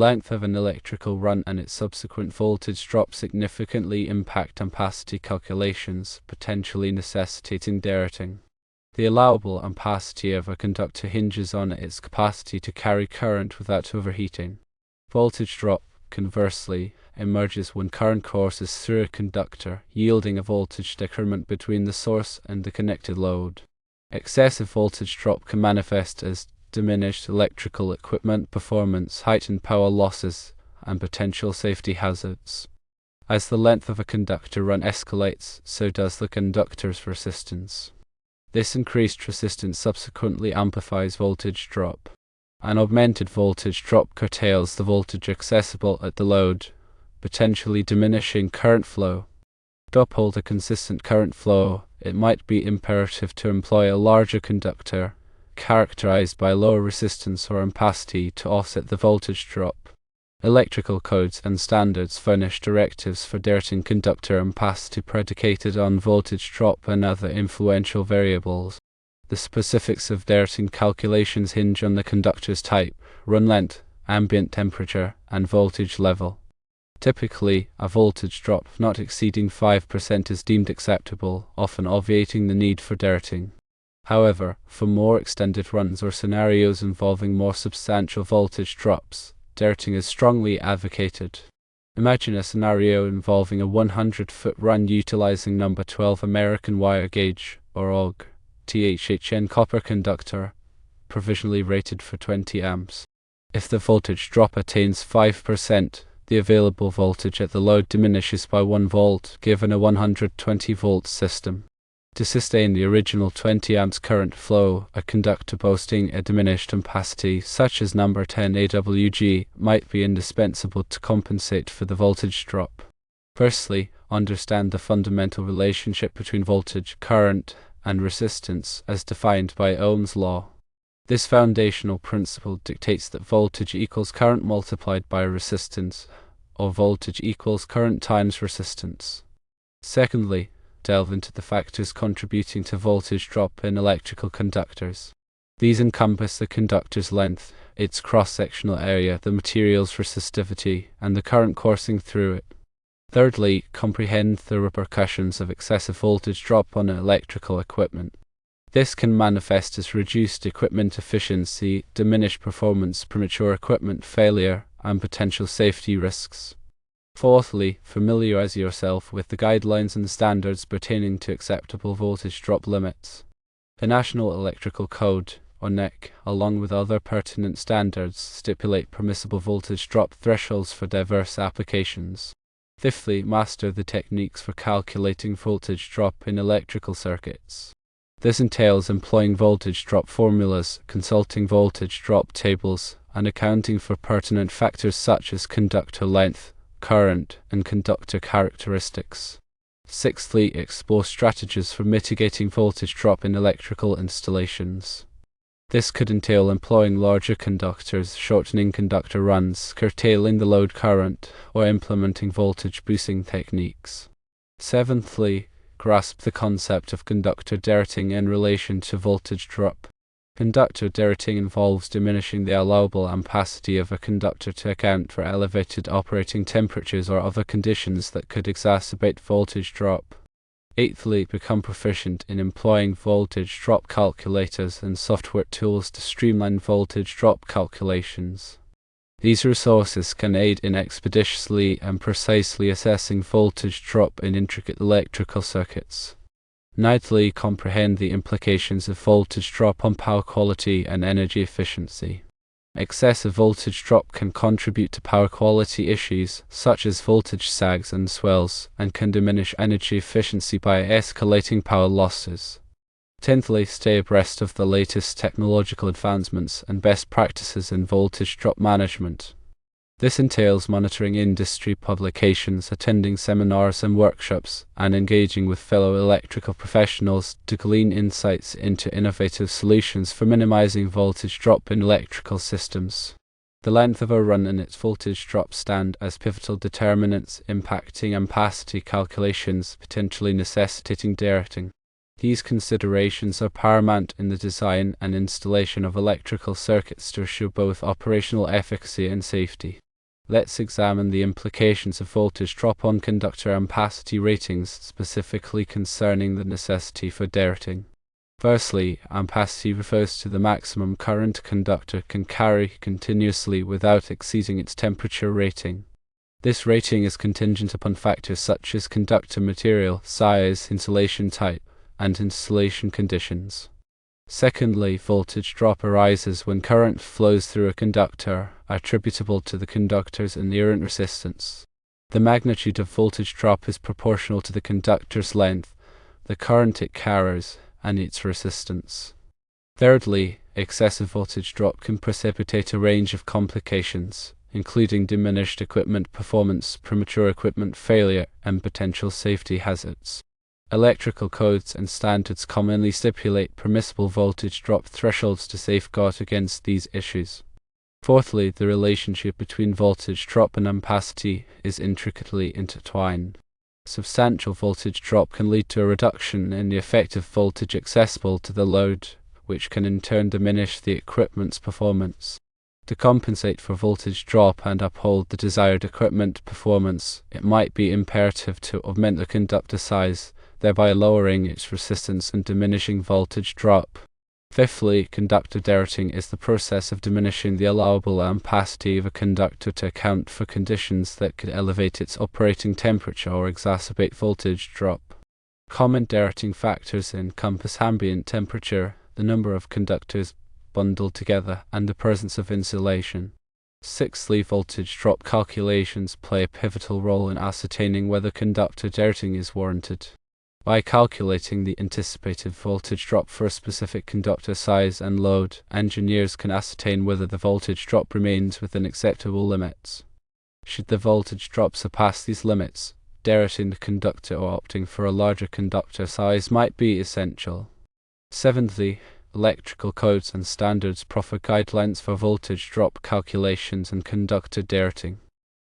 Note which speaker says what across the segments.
Speaker 1: length of an electrical run and its subsequent voltage drop significantly impact ampacity calculations, potentially necessitating derating. The allowable ampacity of a conductor hinges on its capacity to carry current without overheating. Voltage drop, conversely, emerges when current courses through a conductor, yielding a voltage decrement between the source and the connected load. Excessive voltage drop can manifest as diminished electrical equipment performance, heightened power losses, and potential safety hazards. As the length of a conductor run escalates, so does the conductor's resistance. This increased resistance subsequently amplifies voltage drop. An augmented voltage drop curtails the voltage accessible at the load, potentially diminishing current flow. To uphold a consistent current flow, it might be imperative to employ a larger conductor, characterized by lower resistance or ampacity, to offset the voltage drop. Electrical codes and standards furnish directives for derating conductor ampacity predicated on voltage drop and other influential variables. The specifics of derating calculations hinge on the conductor's type, run length, ambient temperature, and voltage level. Typically, a voltage drop not exceeding 5% is deemed acceptable, often obviating the need for derating. However, for more extended runs or scenarios involving more substantial voltage drops, derating is strongly advocated. Imagine a scenario involving a 100-foot run utilizing number 12 American wire gauge, or AUG, THHN copper conductor, provisionally rated for 20 amps. If the voltage drop attains 5%, the available voltage at the load diminishes by 1 volt, given a 120 volt system. To sustain the original 20 amps current flow, a conductor boasting a diminished ampacity, such as number 10 AWG, might be indispensable to compensate for the voltage drop. Firstly, understand the fundamental relationship between voltage, current, and resistance as defined by Ohm's law. This foundational principle dictates that voltage equals current multiplied by resistance, or voltage equals current times resistance. Secondly, delve into the factors contributing to voltage drop in electrical conductors. These encompass the conductor's length, its cross-sectional area, the material's resistivity, and the current coursing through it. Thirdly, comprehend the repercussions of excessive voltage drop on electrical equipment. This can manifest as reduced equipment efficiency, diminished performance, premature equipment failure, and potential safety risks. Fourthly, familiarize yourself with the guidelines and standards pertaining to acceptable voltage drop limits. The National Electrical Code, or NEC, along with other pertinent standards, stipulate permissible voltage drop thresholds for diverse applications. Fifthly, master the techniques for calculating voltage drop in electrical circuits. This entails employing voltage drop formulas, consulting voltage drop tables, and accounting for pertinent factors such as conductor length, current, and conductor characteristics. Sixthly, explore strategies for mitigating voltage drop in electrical installations. This could entail employing larger conductors, shortening conductor runs, curtailing the load current, or implementing voltage boosting techniques. Seventhly, grasp the concept of conductor derating in relation to voltage drop. Conductor derating involves diminishing the allowable ampacity of a conductor to account for elevated operating temperatures or other conditions that could exacerbate voltage drop. Eighthly, become proficient in employing voltage drop calculators and software tools to streamline voltage drop calculations. These resources can aid in expeditiously and precisely assessing voltage drop in intricate electrical circuits. Ninthly, comprehend the implications of voltage drop on power quality and energy efficiency. Excessive voltage drop can contribute to power quality issues, such as voltage sags and swells, and can diminish energy efficiency by escalating power losses. Tenthly, stay abreast of the latest technological advancements and best practices in voltage drop management. This entails monitoring industry publications, attending seminars and workshops, and engaging with fellow electrical professionals to glean insights into innovative solutions for minimizing voltage drop in electrical systems. The length of a run and its voltage drop stand as pivotal determinants impacting ampacity calculations, potentially necessitating derating. These considerations are paramount in the design and installation of electrical circuits to assure both operational efficacy and safety. Let's examine the implications of voltage drop on conductor ampacity ratings, specifically concerning the necessity for derating. Firstly, ampacity refers to the maximum current a conductor can carry continuously without exceeding its temperature rating. This rating is contingent upon factors such as conductor material, size, insulation type, and installation conditions. Secondly, voltage drop arises when current flows through a conductor, attributable to the conductor's inherent resistance. The magnitude of voltage drop is proportional to the conductor's length, the current it carries, and its resistance. Thirdly, excessive voltage drop can precipitate a range of complications, including diminished equipment performance, premature equipment failure, and potential safety hazards. Electrical codes and standards commonly stipulate permissible voltage drop thresholds to safeguard against these issues. Fourthly, the relationship between voltage drop and ampacity is intricately intertwined. Substantial voltage drop can lead to a reduction in the effective voltage accessible to the load, which can in turn diminish the equipment's performance. To compensate for voltage drop and uphold the desired equipment performance, it might be imperative to augment the conductor size, thereby lowering its resistance and diminishing voltage drop. Fifthly, conductor derating is the process of diminishing the allowable ampacity of a conductor to account for conditions that could elevate its operating temperature or exacerbate voltage drop. Common derating factors encompass ambient temperature, the number of conductors bundled together, and the presence of insulation. Sixthly, voltage drop calculations play a pivotal role in ascertaining whether conductor derating is warranted. By calculating the anticipated voltage drop for a specific conductor size and load, engineers can ascertain whether the voltage drop remains within acceptable limits. Should the voltage drop surpass these limits, derating the conductor or opting for a larger conductor size might be essential. Seventhly, electrical codes and standards proffer guidelines for voltage drop calculations and conductor derating.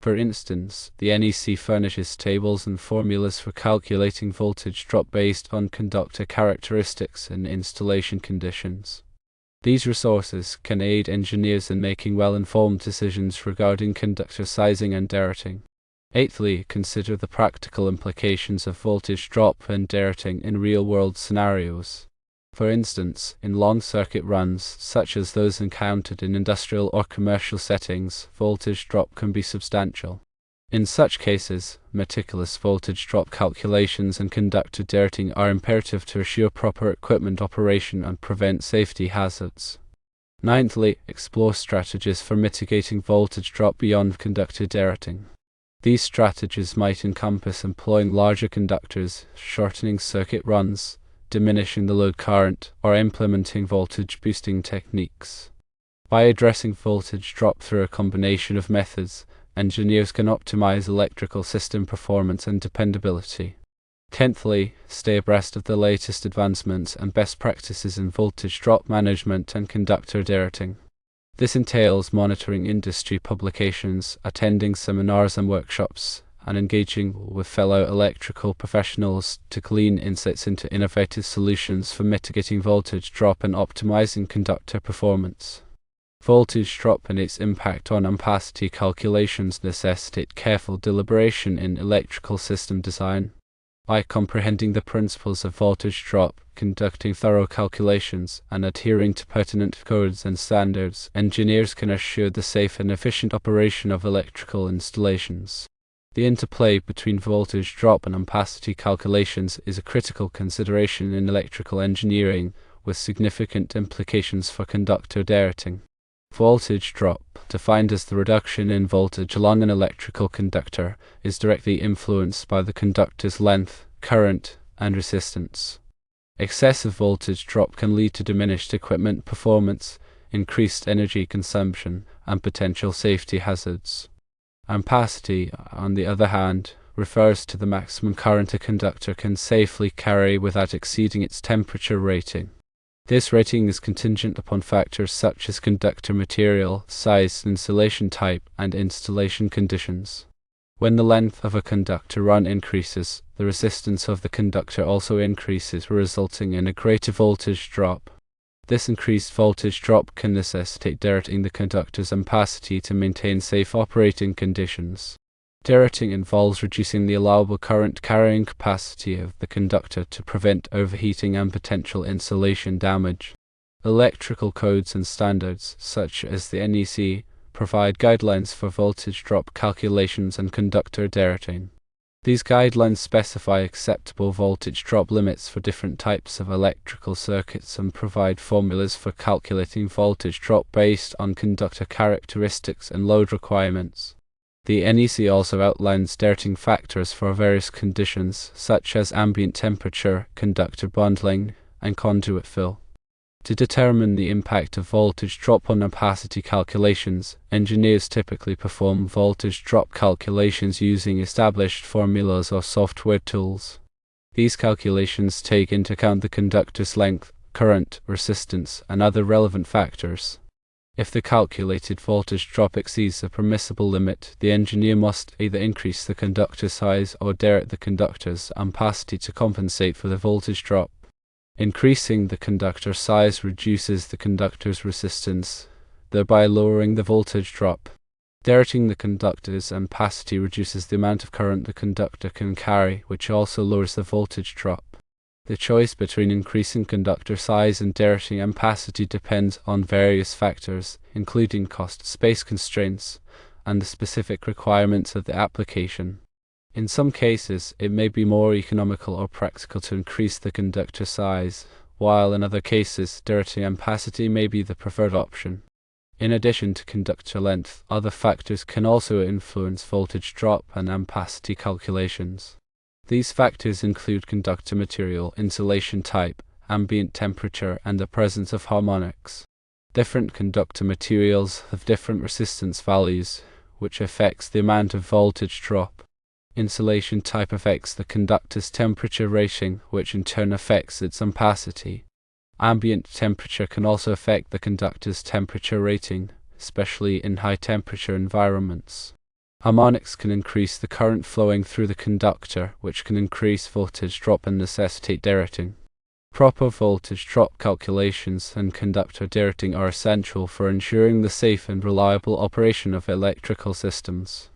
Speaker 1: For instance, the NEC furnishes tables and formulas for calculating voltage drop based on conductor characteristics and installation conditions. These resources can aid engineers in making well-informed decisions regarding conductor sizing and derating. Eighthly, consider the practical implications of voltage drop and derating in real-world scenarios. For instance, in long-circuit runs, such as those encountered in industrial or commercial settings, voltage drop can be substantial. In such cases, meticulous voltage drop calculations and conductor derating are imperative to assure proper equipment operation and prevent safety hazards. Ninthly, explore strategies for mitigating voltage drop beyond conductor derating. These strategies might encompass employing larger conductors, shortening circuit runs, diminishing the load current, or implementing voltage boosting techniques. By addressing voltage drop through a combination of methods, engineers can optimize electrical system performance and dependability. Tenthly, stay abreast of the latest advancements and best practices in voltage drop management and conductor derating. This entails monitoring industry publications, attending seminars and workshops, and engaging with fellow electrical professionals to glean insights into innovative solutions for mitigating voltage drop and optimizing conductor performance. Voltage drop and its impact on ampacity calculations necessitate careful deliberation in electrical system design. By comprehending the principles of voltage drop, conducting thorough calculations, and adhering to pertinent codes and standards, engineers can assure the safe and efficient operation of electrical installations. The interplay between voltage drop and ampacity calculations is a critical consideration in electrical engineering, with significant implications for conductor derating. Voltage drop, defined as the reduction in voltage along an electrical conductor, is directly influenced by the conductor's length, current, and resistance. Excessive voltage drop can lead to diminished equipment performance, increased energy consumption, and potential safety hazards. Ampacity, on the other hand, refers to the maximum current a conductor can safely carry without exceeding its temperature rating. This rating is contingent upon factors such as conductor material, size, insulation type, and installation conditions. When the length of a conductor run increases, the resistance of the conductor also increases, resulting in a greater voltage drop. This increased voltage drop can necessitate derating the conductor's ampacity to maintain safe operating conditions. Derating involves reducing the allowable current carrying capacity of the conductor to prevent overheating and potential insulation damage. Electrical codes and standards, such as the NEC, provide guidelines for voltage drop calculations and conductor derating. These guidelines specify acceptable voltage drop limits for different types of electrical circuits and provide formulas for calculating voltage drop based on conductor characteristics and load requirements. The NEC also outlines derating factors for various conditions, such as ambient temperature, conductor bundling, and conduit fill. To determine the impact of voltage drop on ampacity calculations, engineers typically perform voltage drop calculations using established formulas or software tools. These calculations take into account the conductor's length, current, resistance, and other relevant factors. If the calculated voltage drop exceeds the permissible limit, the engineer must either increase the conductor size or derate the conductor's ampacity to compensate for the voltage drop. Increasing the conductor size reduces the conductor's resistance, thereby lowering the voltage drop. Derating the conductor's ampacity reduces the amount of current the conductor can carry, which also lowers the voltage drop. The choice between increasing conductor size and derating ampacity depends on various factors, including cost, space constraints, and the specific requirements of the application. In some cases, it may be more economical or practical to increase the conductor size, while in other cases, derating ampacity may be the preferred option. In addition to conductor length, other factors can also influence voltage drop and ampacity calculations. These factors include conductor material, insulation type, ambient temperature, and the presence of harmonics. Different conductor materials have different resistance values, which affects the amount of voltage drop. Insulation type affects the conductor's temperature rating, which in turn affects its ampacity. Ambient temperature can also affect the conductor's temperature rating, especially in high-temperature environments. Harmonics can increase the current flowing through the conductor, which can increase voltage drop and necessitate derating. Proper voltage drop calculations and conductor derating are essential for ensuring the safe and reliable operation of electrical systems.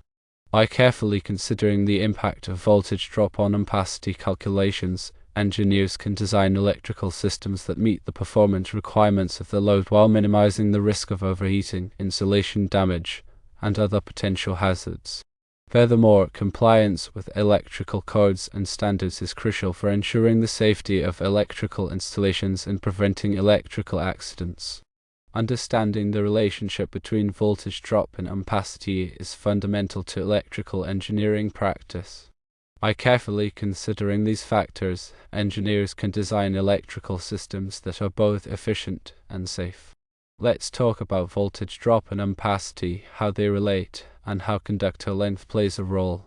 Speaker 1: By carefully considering the impact of voltage drop on ampacity calculations, engineers can design electrical systems that meet the performance requirements of the load while minimizing the risk of overheating, insulation damage, and other potential hazards. Furthermore, compliance with electrical codes and standards is crucial for ensuring the safety of electrical installations and preventing electrical accidents. Understanding the relationship between voltage drop and ampacity is fundamental to electrical engineering practice. By carefully considering these factors, engineers can design electrical systems that are both efficient and safe. Let's talk about voltage drop and ampacity, how they relate, and how conductor length plays a role.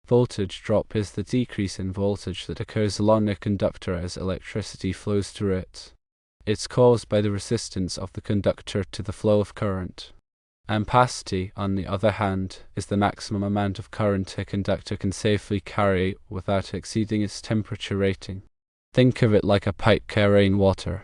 Speaker 1: Voltage drop is the decrease in voltage that occurs along a conductor as electricity flows through it. It's caused by the resistance of the conductor to the flow of current. Ampacity, on the other hand, is the maximum amount of current a conductor can safely carry without exceeding its temperature rating. Think of it like a pipe carrying water.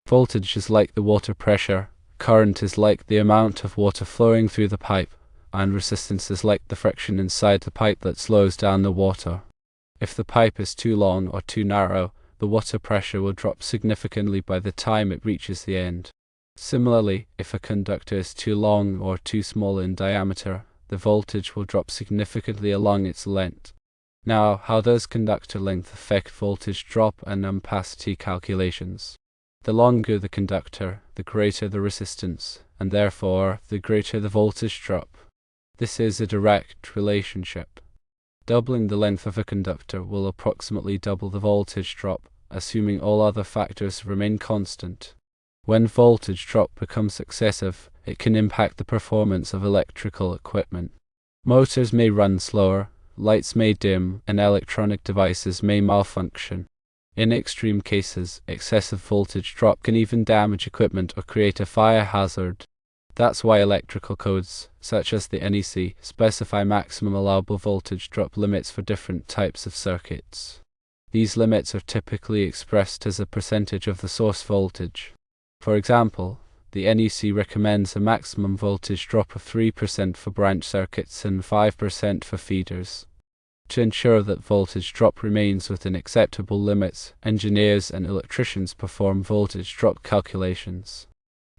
Speaker 1: Voltage is like the water pressure, current is like the amount of water flowing through the pipe, and resistance is like the friction inside the pipe that slows down the water. If the pipe is too long or too narrow, the water pressure will drop significantly by the time it reaches the end. Similarly, if a conductor is too long or too small in diameter, the voltage will drop significantly along its length. Now, how does conductor length affect voltage drop and ampacity calculations? The longer the conductor, the greater the resistance, and therefore the greater the voltage drop. This is a direct relationship. Doubling the length of a conductor will approximately double the voltage drop, assuming all other factors remain constant. When voltage drop becomes excessive, it can impact the performance of electrical equipment. Motors may run slower, lights may dim, and electronic devices may malfunction. In extreme cases, excessive voltage drop can even damage equipment or create a fire hazard. That's why electrical codes, such as the NEC, specify maximum allowable voltage drop limits for different types of circuits. These limits are typically expressed as a percentage of the source voltage. For example, the NEC recommends a maximum voltage drop of 3% for branch circuits and 5% for feeders. To ensure that voltage drop remains within acceptable limits, engineers and electricians perform voltage drop calculations.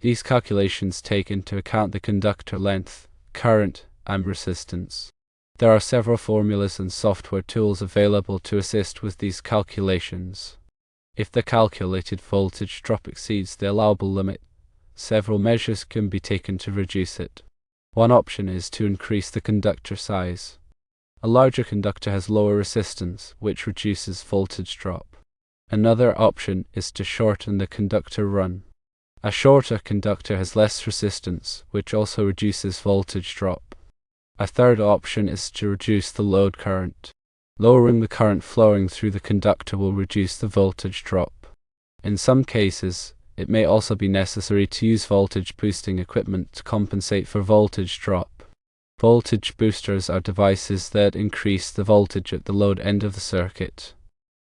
Speaker 1: These calculations take into account the conductor length, current, and resistance. There are several formulas and software tools available to assist with these calculations. If the calculated voltage drop exceeds the allowable limit, several measures can be taken to reduce it. One option is to increase the conductor size. A larger conductor has lower resistance, which reduces voltage drop. Another option is to shorten the conductor run. A shorter conductor has less resistance, which also reduces voltage drop. A third option is to reduce the load current. Lowering the current flowing through the conductor will reduce the voltage drop. In some cases, it may also be necessary to use voltage boosting equipment to compensate for voltage drop. Voltage boosters are devices that increase the voltage at the load end of the circuit.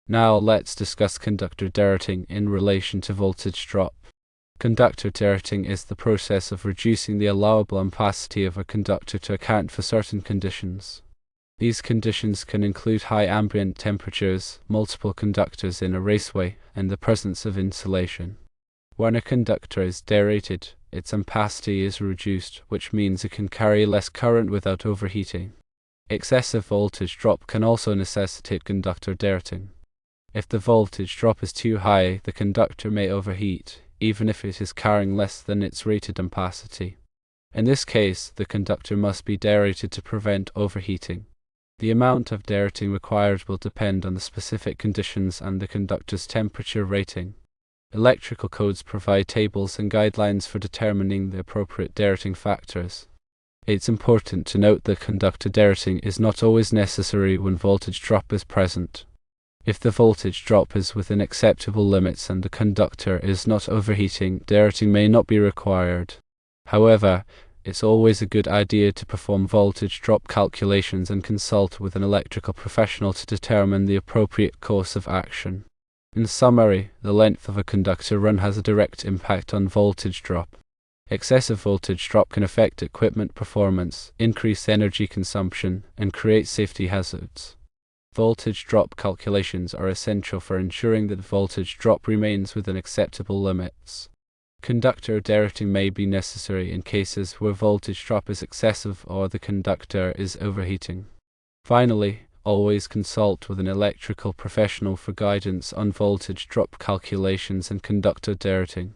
Speaker 1: Now let's discuss conductor derating in relation to voltage drop. Conductor derating is the process of reducing the allowable ampacity of a conductor to account for certain conditions. These conditions can include high ambient temperatures, multiple conductors in a raceway, and the presence of insulation. When a conductor is derated, its ampacity is reduced, which means it can carry less current without overheating. Excessive voltage drop can also necessitate conductor derating. If the voltage drop is too high, the conductor may overheat, even if it is carrying less than its rated ampacity. In this case, the conductor must be derated to prevent overheating. The amount of derating required will depend on the specific conditions and the conductor's temperature rating. Electrical codes provide tables and guidelines for determining the appropriate derating factors. It's important to note that conductor derating is not always necessary when voltage drop is present. If the voltage drop is within acceptable limits and the conductor is not overheating, derating may not be required. However, it's always a good idea to perform voltage drop calculations and consult with an electrical professional to determine the appropriate course of action. In summary, the length of a conductor run has a direct impact on voltage drop. Excessive voltage drop can affect equipment performance, increase energy consumption, and create safety hazards. Voltage drop calculations are essential for ensuring that voltage drop remains within acceptable limits. Conductor derating may be necessary in cases where voltage drop is excessive or the conductor is overheating. Finally, always consult with an electrical professional for guidance on voltage drop calculations and conductor derating.